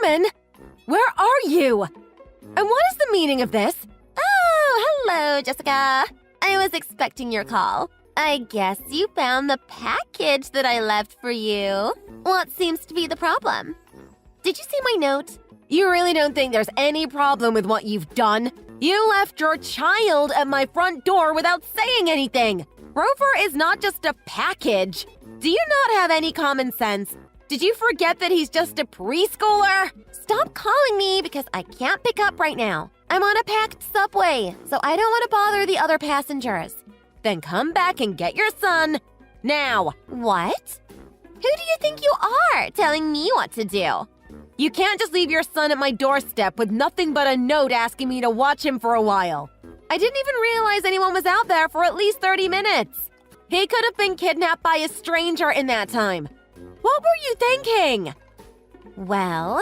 Carmen! Where are you? And what is the meaning of this? Oh, hello, Jessica. I was expecting your call. I guess you found the package that I left for you. What seems to be the problem? Did you see my note? You really don't think there's any problem with what you've done? You left your child at my front door without saying anything! Rover is not just a package. Do you not have any common sense? Did you forget that he's just a preschooler? Stop calling me because I can't pick up right now. I'm on a packed subway, so I don't want to bother the other passengers. Then come back and get your son, now! What? Who do you think you are, telling me what to do? You can't just leave your son at my doorstep with nothing but a note asking me to watch him for a while. I didn't even realize anyone was out there for at least 30 minutes. He could have been kidnapped by a stranger in that time. What were you thinking? Well,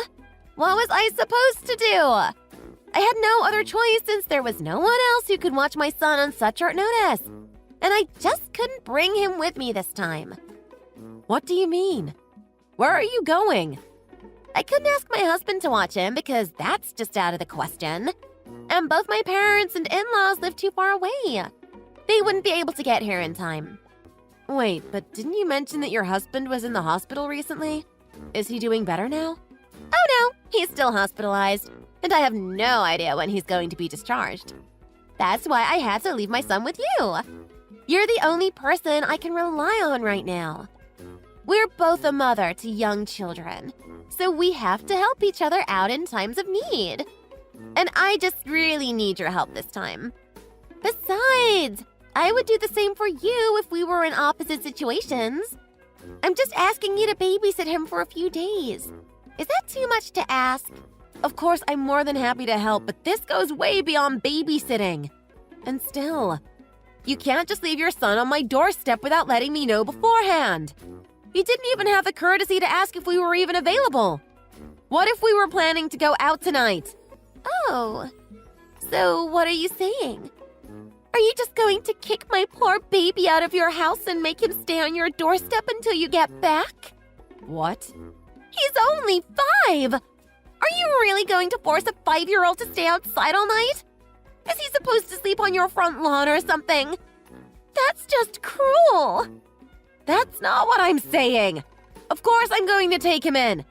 what was I supposed to do? I had no other choice since there was no one else who could watch my son on such short notice. And I just couldn't bring him with me this time. What do you mean? Where are you going? I couldn't ask my husband to watch him because that's just out of the question. And both my parents and in-laws live too far away. They wouldn't be able to get here in time. Wait, but didn't you mention that your husband was in the hospital recently? Is he doing better now? Oh no, he's still hospitalized. And I have no idea when he's going to be discharged. That's why I had to leave my son with you. You're the only person I can rely on right now. We're both a mother to young children, so we have to help each other out in times of need. And I just really need your help this time. Besides, I would do the same for you if we were in opposite situations. I'm just asking you to babysit him for a few days. Is that too much to ask? Of course, I'm more than happy to help, but this goes way beyond babysitting. And still, you can't just leave your son on my doorstep without letting me know beforehand. You didn't even have the courtesy to ask if we were even available. What if we were planning to go out tonight? Oh, so what are you saying? Are you just going to kick my poor baby out of your house and make him stay on your doorstep until you get back? What? He's only 5! Are you really going to force a 5-year-old to stay outside all night? Is he supposed to sleep on your front lawn or something? That's just cruel! That's not what I'm saying! Of course I'm going to take him in!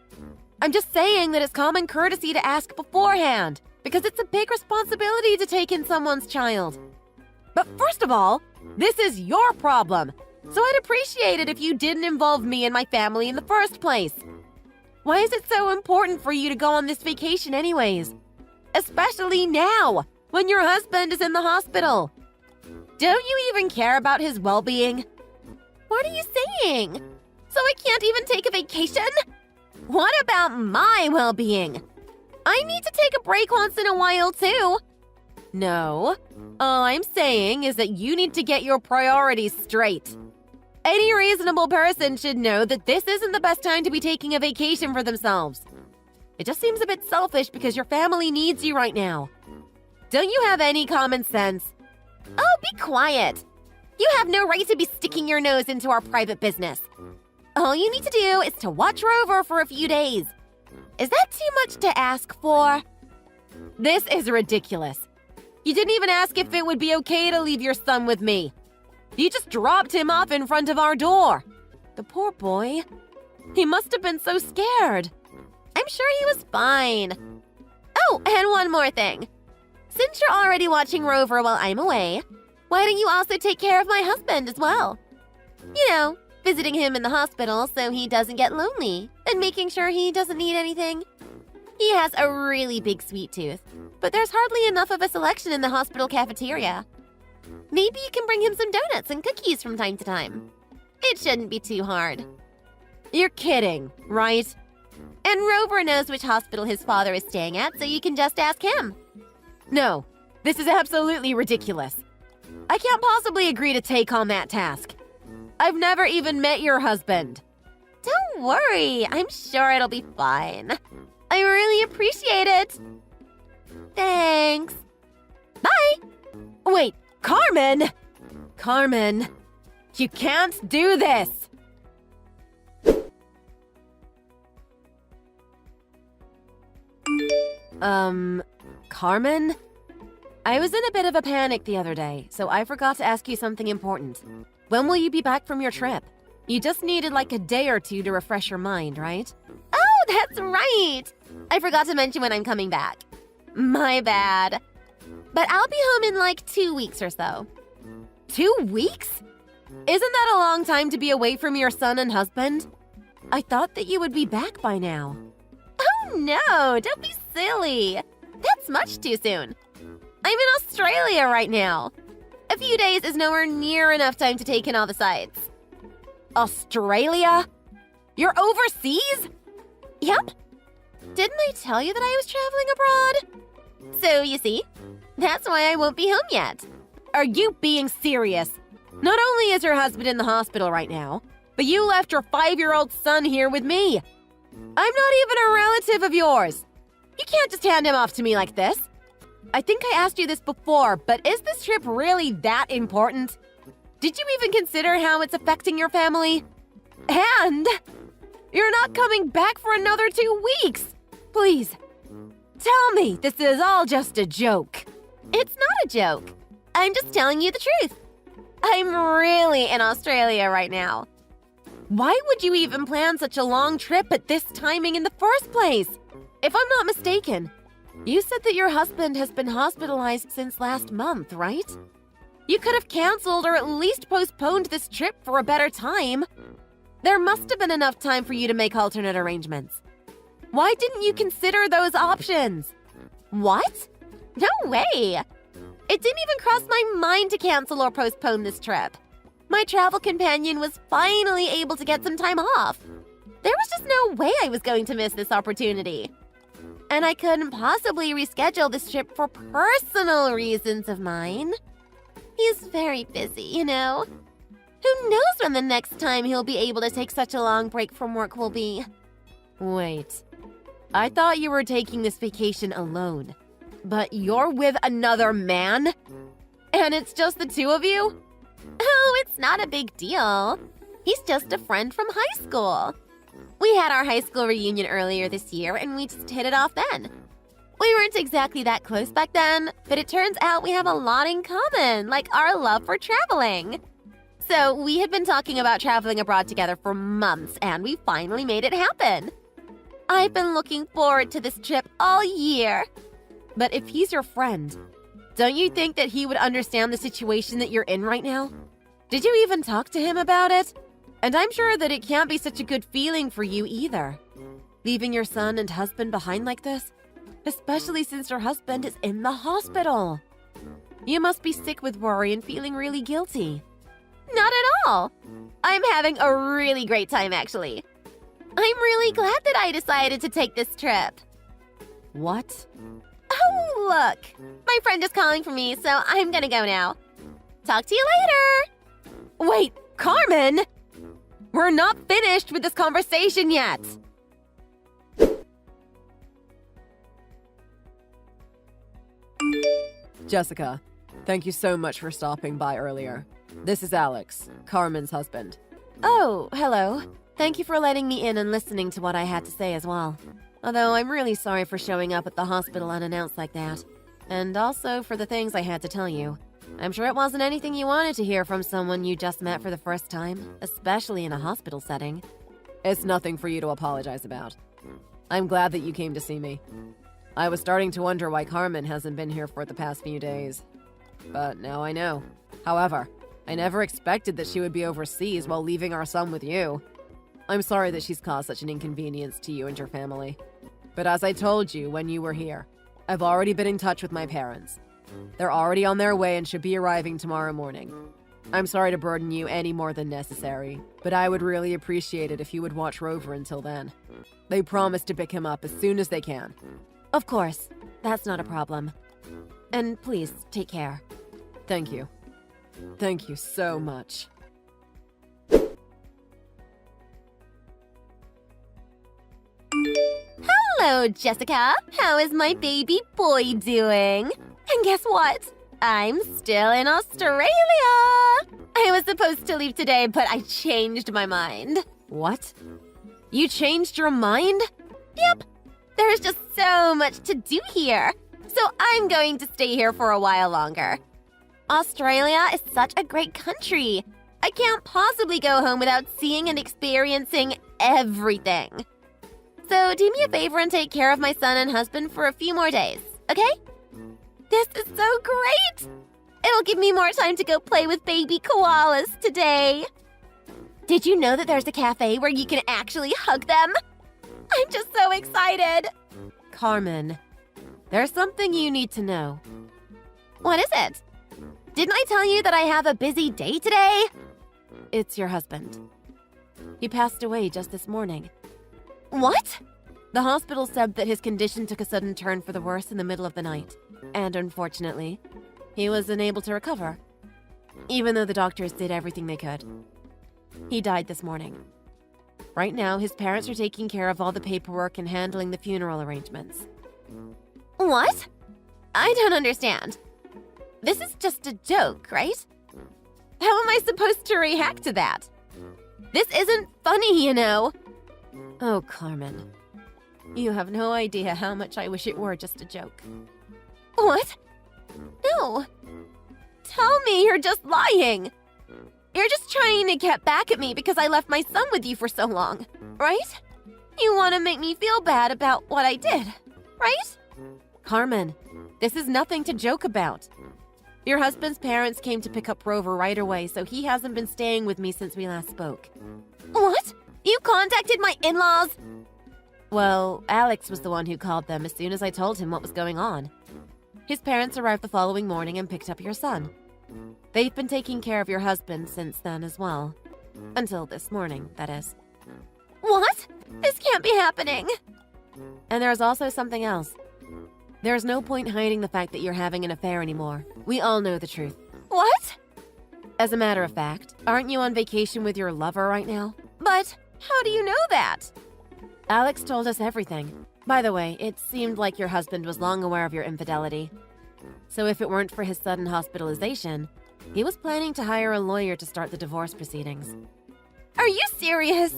I'm just saying that it's common courtesy to ask beforehand, because it's a big responsibility to take in someone's child. But first of all, this is your problem, so I'd appreciate it if you didn't involve me and my family in the first place. Why is it so important for you to go on this vacation anyways? Especially now, when your husband is in the hospital. Don't you even care about his well-being? What are you saying? So I can't even take a vacation? What about my well-being? I need to take a break once in a while, too. No. All I'm saying is that you need to get your priorities straight. Any reasonable person should know that this isn't the best time to be taking a vacation for themselves. It just seems a bit selfish because your family needs you right now. Don't you have any common sense? Oh, be quiet. You have no right to be sticking your nose into our private business. All you need to do is to watch Rover for a few days. Is that too much to ask for? This is ridiculous. You didn't even ask if it would be okay to leave your son with me. You just dropped him off in front of our door. The poor boy. He must have been so scared. I'm sure he was fine. Oh, and one more thing. Since you're already watching Rover while I'm away, why don't you also take care of my husband as well? You know, visiting him in the hospital so he doesn't get lonely and making sure he doesn't need anything. He has a really big sweet tooth, but there's hardly enough of a selection in the hospital cafeteria. Maybe you can bring him some donuts and cookies from time to time. It shouldn't be too hard. You're kidding, right? And Rover knows which hospital his father is staying at, so you can just ask him. No, this is absolutely ridiculous. I can't possibly agree to take on that task. I've never even met your husband. Don't worry, I'm sure it'll be fine. I really appreciate it. Thanks. Bye! Wait, Carmen! Carmen, you can't do this! Carmen? I was in a bit of a panic the other day, so I forgot to ask you something important. When will you be back from your trip? You just needed like a day or two to refresh your mind, right? Oh, that's right! I forgot to mention when I'm coming back. My bad. But I'll be home in like 2 weeks or so. 2 weeks? Isn't that a long time to be away from your son and husband? I thought that you would be back by now. Oh no, don't be silly. That's much too soon. I'm in Australia right now. A few days is nowhere near enough time to take in all the sights. Australia? You're overseas? Yep. Didn't I tell you that I was traveling abroad? So, you see, that's why I won't be home yet. Are you being serious? Not only is your husband in the hospital right now, but you left your 5-year-old son here with me. I'm not even a relative of yours. You can't just hand him off to me like this. I think I asked you this before, but is this trip really that important? Did you even consider how it's affecting your family? And you're not coming back for another 2 weeks. Please, tell me this is all just a joke. It's not a joke. I'm just telling you the truth. I'm really in Australia right now. Why would you even plan such a long trip at this timing in the first place? If I'm not mistaken, you said that your husband has been hospitalized since last month, right? You could have canceled or at least postponed this trip for a better time. There must have been enough time for you to make alternate arrangements. Why didn't you consider those options? What? No way! It didn't even cross my mind to cancel or postpone this trip. My travel companion was finally able to get some time off. There was just no way I was going to miss this opportunity. And I couldn't possibly reschedule this trip for personal reasons of mine. He's very busy, you know. Who knows when the next time he'll be able to take such a long break from work will be. Wait, I thought you were taking this vacation alone. But you're with another man? And it's just the two of you? Oh, it's not a big deal. He's just a friend from high school. We had our high school reunion earlier this year, and we just hit it off then. We weren't exactly that close back then, but it turns out we have a lot in common, like our love for traveling. So we had been talking about traveling abroad together for months, and we finally made it happen. I've been looking forward to this trip all year. But if he's your friend, don't you think that he would understand the situation that you're in right now? Did you even talk to him about it? And I'm sure that it can't be such a good feeling for you either. Leaving your son and husband behind like this, especially since your husband is in the hospital. You must be sick with worry and feeling really guilty. Not at all. I'm having a really great time, actually. I'm really glad that I decided to take this trip. What? Oh, look. My friend is calling for me, so I'm gonna go now. Talk to you later. Wait, Carmen! We're not finished with this conversation yet. Jessica, thank you so much for stopping by earlier. This is Alex, Carmen's husband. Oh, hello. Thank you for letting me in and listening to what I had to say as well. Although I'm really sorry for showing up at the hospital unannounced like that. And also for the things I had to tell you. I'm sure it wasn't anything you wanted to hear from someone you just met for the first time, especially in a hospital setting. It's nothing for you to apologize about. I'm glad that you came to see me. I was starting to wonder why Carmen hasn't been here for the past few days. But now I know. However, I never expected that she would be overseas while leaving our son with you. I'm sorry that she's caused such an inconvenience to you and your family. But as I told you when you were here, I've already been in touch with my parents. They're already on their way and should be arriving tomorrow morning. I'm sorry to burden you any more than necessary, but I would really appreciate it if you would watch Rover until then. They promise to pick him up as soon as they can. Of course, that's not a problem. And please, take care. Thank you. Thank you so much. Hello, Jessica. How is my baby boy doing? And guess what? I'm still in Australia. I was supposed to leave today, but I changed my mind. What? You changed your mind? Yep. There's just so so much to do here, so I'm going to stay here for a while longer. Australia is such a great country. I can't possibly go home without seeing and experiencing everything. So do me a favor and take care of my son and husband for a few more days, okay? This is so great! It'll give me more time to go play with baby koalas today. Did you know that there's a cafe where you can actually hug them? I'm just so excited. Carmen, there's something you need to know. What is it? Didn't I tell you that I have a busy day today? It's your husband. He passed away just this morning. What? The hospital said that his condition took a sudden turn for the worse in the middle of the night. And unfortunately, he was unable to recover, even though the doctors did everything they could. He died this morning. Right now, his parents are taking care of all the paperwork and handling the funeral arrangements. What? I don't understand. This is just a joke, right? How am I supposed to react to that? This isn't funny, you know. Oh, Carmen. You have no idea how much I wish it were just a joke. What? No. Tell me you're just lying. You're just trying to get back at me because I left my son with you for so long, right? You want to make me feel bad about what I did, right? Carmen, this is nothing to joke about. Your husband's parents came to pick up Rover right away, so he hasn't been staying with me since we last spoke. What? You contacted my in-laws? Well, Alex was the one who called them as soon as I told him what was going on. His parents arrived the following morning and picked up your son. They've been taking care of your husband since then as well. Until this morning, that is. What? This can't be happening. And there's also something else. There's no point hiding the fact that you're having an affair anymore. We all know the truth. What? As a matter of fact, aren't you on vacation with your lover right now? But how do you know that? Alex told us everything. By the way, it seemed like your husband was long aware of your infidelity. So if it weren't for his sudden hospitalization, he was planning to hire a lawyer to start the divorce proceedings. Are you serious?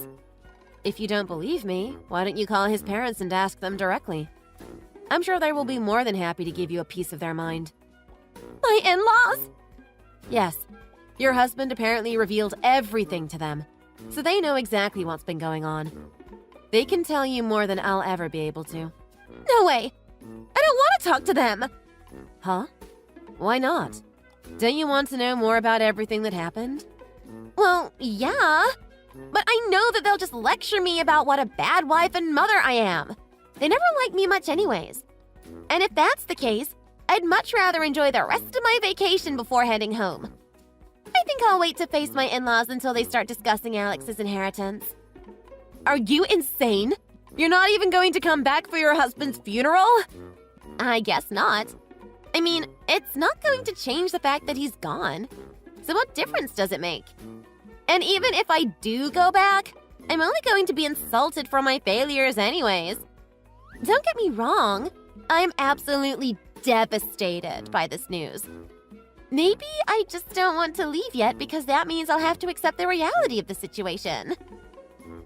If you don't believe me, why don't you call his parents and ask them directly? I'm sure they will be more than happy to give you a piece of their mind. My in-laws? Yes. Your husband apparently revealed everything to them, so they know exactly what's been going on. They can tell you more than I'll ever be able to. No way! I don't want to talk to them! Huh? Why not? Don't you want to know more about everything that happened? Well, yeah. But I know that they'll just lecture me about what a bad wife and mother I am. They never liked me much anyways. And if that's the case, I'd much rather enjoy the rest of my vacation before heading home. I think I'll wait to face my in-laws until they start discussing Alex's inheritance. Are you insane? You're not even going to come back for your husband's funeral? I guess not. I mean, it's not going to change the fact that he's gone. So what difference does it make? And even if I do go back, I'm only going to be insulted for my failures anyways. Don't get me wrong, I'm absolutely devastated by this news. Maybe I just don't want to leave yet because that means I'll have to accept the reality of the situation.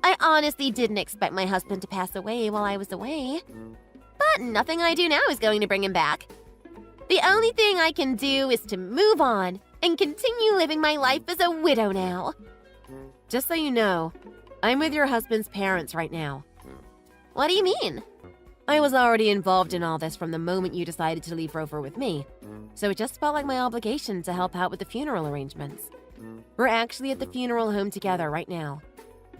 I honestly didn't expect my husband to pass away while I was away. But nothing I do now is going to bring him back. The only thing I can do is to move on and continue living my life as a widow now. Just so you know, I'm with your husband's parents right now. What do you mean? I was already involved in all this from the moment you decided to leave Rover with me, so it just felt like my obligation to help out with the funeral arrangements. We're actually at the funeral home together right now,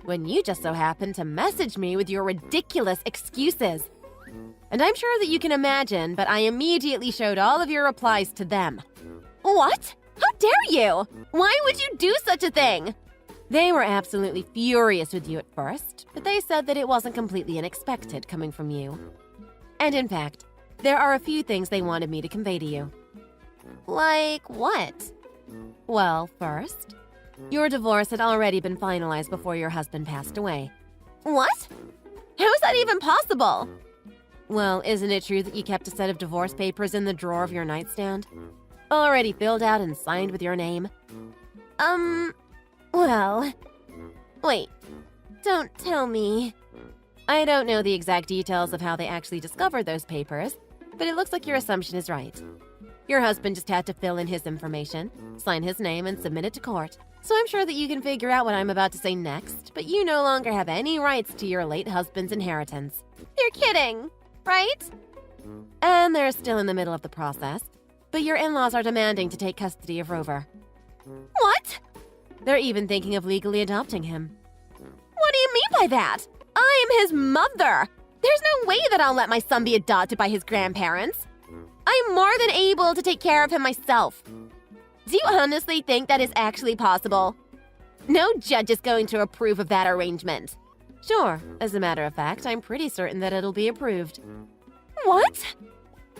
when you just so happened to message me with your ridiculous excuses. And I'm sure that you can imagine, but I immediately showed all of your replies to them. What? How dare you? Why would you do such a thing? They were absolutely furious with you at first, but they said that it wasn't completely unexpected coming from you. And in fact, there are a few things they wanted me to convey to you. Like what? Well, first, your divorce had already been finalized before your husband passed away. What? How is that even possible? Well, isn't it true that you kept a set of divorce papers in the drawer of your nightstand? Already filled out and signed with your name? Well... Wait, don't tell me. I don't know the exact details of how they actually discovered those papers, but it looks like your assumption is right. Your husband just had to fill in his information, sign his name, and submit it to court. So I'm sure that you can figure out what I'm about to say next, but you no longer have any rights to your late husband's inheritance. You're kidding, right? And they're still in the middle of the process, but your in-laws are demanding to take custody of Rover. What? They're even thinking of legally adopting him. What do you mean by that? I'm his mother. There's no way that I'll let my son be adopted by his grandparents. I'm more than able to take care of him myself. Do you honestly think that is actually possible? No judge is going to approve of that arrangement. Sure, as a matter of fact, I'm pretty certain that it'll be approved. What?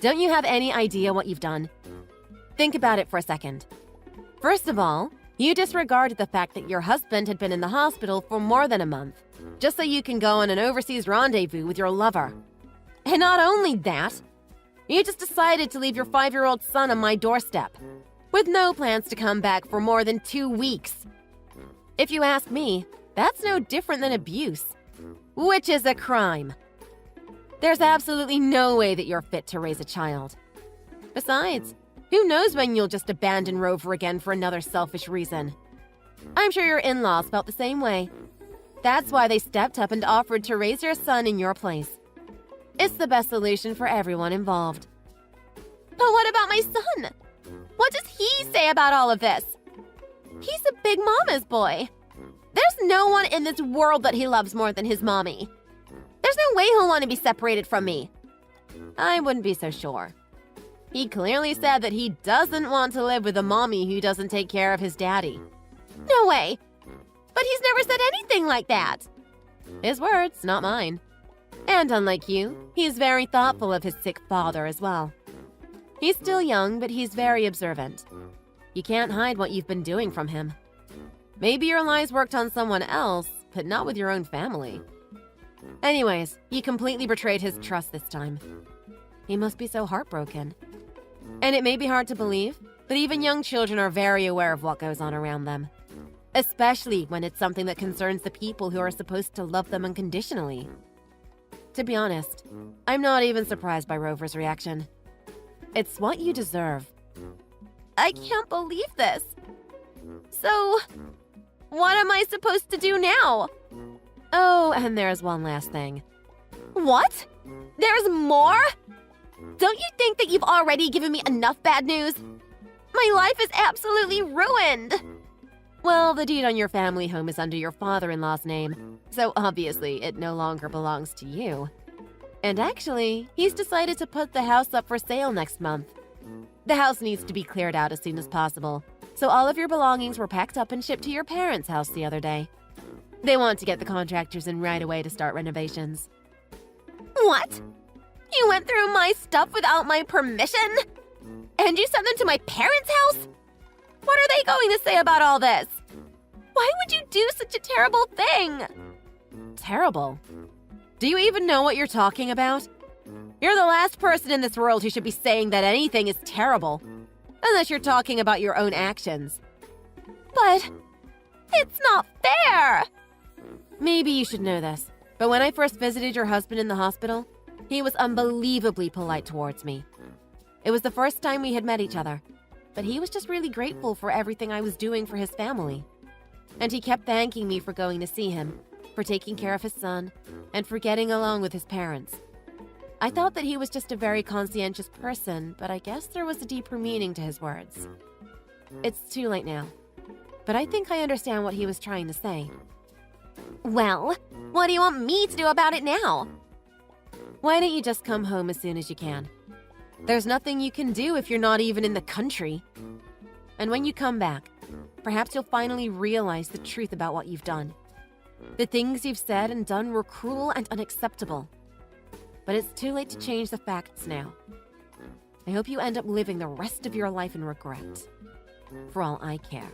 Don't you have any idea what you've done? Think about it for a second. First of all, you disregarded the fact that your husband had been in the hospital for more than a month, just so you can go on an overseas rendezvous with your lover. And not only that, you just decided to leave your 5-year-old son on my doorstep, with no plans to come back for more than 2 weeks. If you ask me, that's no different than abuse, which is a crime. There's absolutely no way that you're fit to raise a child. Besides, who knows when you'll just abandon Rover again for another selfish reason. I'm sure your in-laws felt the same way. That's why they stepped up and offered to raise your son in your place. It's the best solution for everyone involved. But what about my son? What does he say about all of this? He's a big mama's boy. There's no one in this world that he loves more than his mommy. There's no way he'll want to be separated from me. I wouldn't be so sure. He clearly said that he doesn't want to live with a mommy who doesn't take care of his daddy. No way. But he's never said anything like that. His words, not mine. And unlike you, he's very thoughtful of his sick father as well. He's still young, but he's very observant. You can't hide what you've been doing from him. Maybe your lies worked on someone else, but not with your own family. Anyways, you completely betrayed his trust this time. He must be so heartbroken. And it may be hard to believe, but even young children are very aware of what goes on around them. Especially when it's something that concerns the people who are supposed to love them unconditionally. To be honest, I'm not even surprised by Rover's reaction. It's what you deserve. I can't believe this. So, what am I supposed to do now? Oh, and there's one last thing. What? There's more? Don't you think that you've already given me enough bad news? My life is absolutely ruined. Well, the deed on your family home is under your father-in-law's name, so obviously it no longer belongs to you. And actually, he's decided to put the house up for sale next month. The house needs to be cleared out as soon as possible, so all of your belongings were packed up and shipped to your parents' house the other day. They want to get the contractors in right away to start renovations. What? You went through my stuff without my permission? And you sent them to my parents' house? What are they going to say about all this? Why would you do such a terrible thing? Terrible? Do you even know what you're talking about? You're the last person in this world who should be saying that anything is terrible. Unless you're talking about your own actions. But it's not fair! Maybe you should know this, but when I first visited your husband in the hospital, he was unbelievably polite towards me. It was the first time we had met each other, but he was just really grateful for everything I was doing for his family. And he kept thanking me for going to see him, for taking care of his son, and for getting along with his parents. I thought that he was just a very conscientious person, but I guess there was a deeper meaning to his words. It's too late now, but I think I understand what he was trying to say. Well, what do you want me to do about it now? Why don't you just come home as soon as you can? There's nothing you can do if you're not even in the country. And when you come back, perhaps you'll finally realize the truth about what you've done. The things you've said and done were cruel and unacceptable. But it's too late to change the facts now. I hope you end up living the rest of your life in regret. For all I care.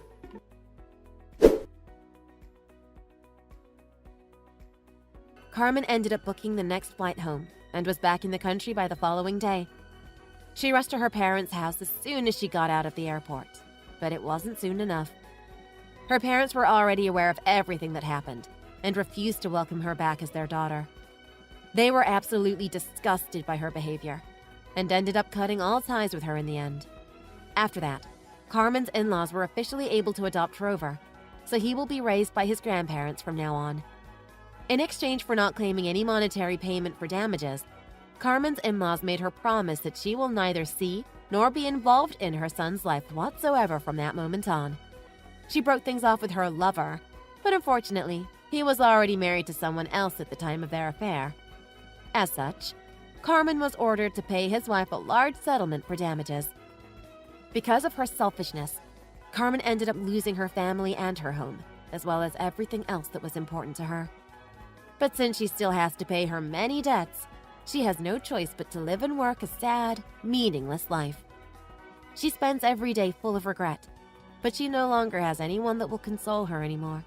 Carmen ended up booking the next flight home and was back in the country by the following day. She rushed to her parents' house as soon as she got out of the airport, but it wasn't soon enough. Her parents were already aware of everything that happened and refused to welcome her back as their daughter. They were absolutely disgusted by her behavior and ended up cutting all ties with her in the end. After that, Carmen's in-laws were officially able to adopt Rover, so he will be raised by his grandparents from now on. In exchange for not claiming any monetary payment for damages, Carmen's in-laws made her promise that she will neither see nor be involved in her son's life whatsoever from that moment on. She broke things off with her lover, but unfortunately, he was already married to someone else at the time of their affair. As such, Carmen was ordered to pay his wife a large settlement for damages. Because of her selfishness, Carmen ended up losing her family and her home, as well as everything else that was important to her. But since she still has to pay her many debts, she has no choice but to live and work a sad, meaningless life. She spends every day full of regret, but she no longer has anyone that will console her anymore.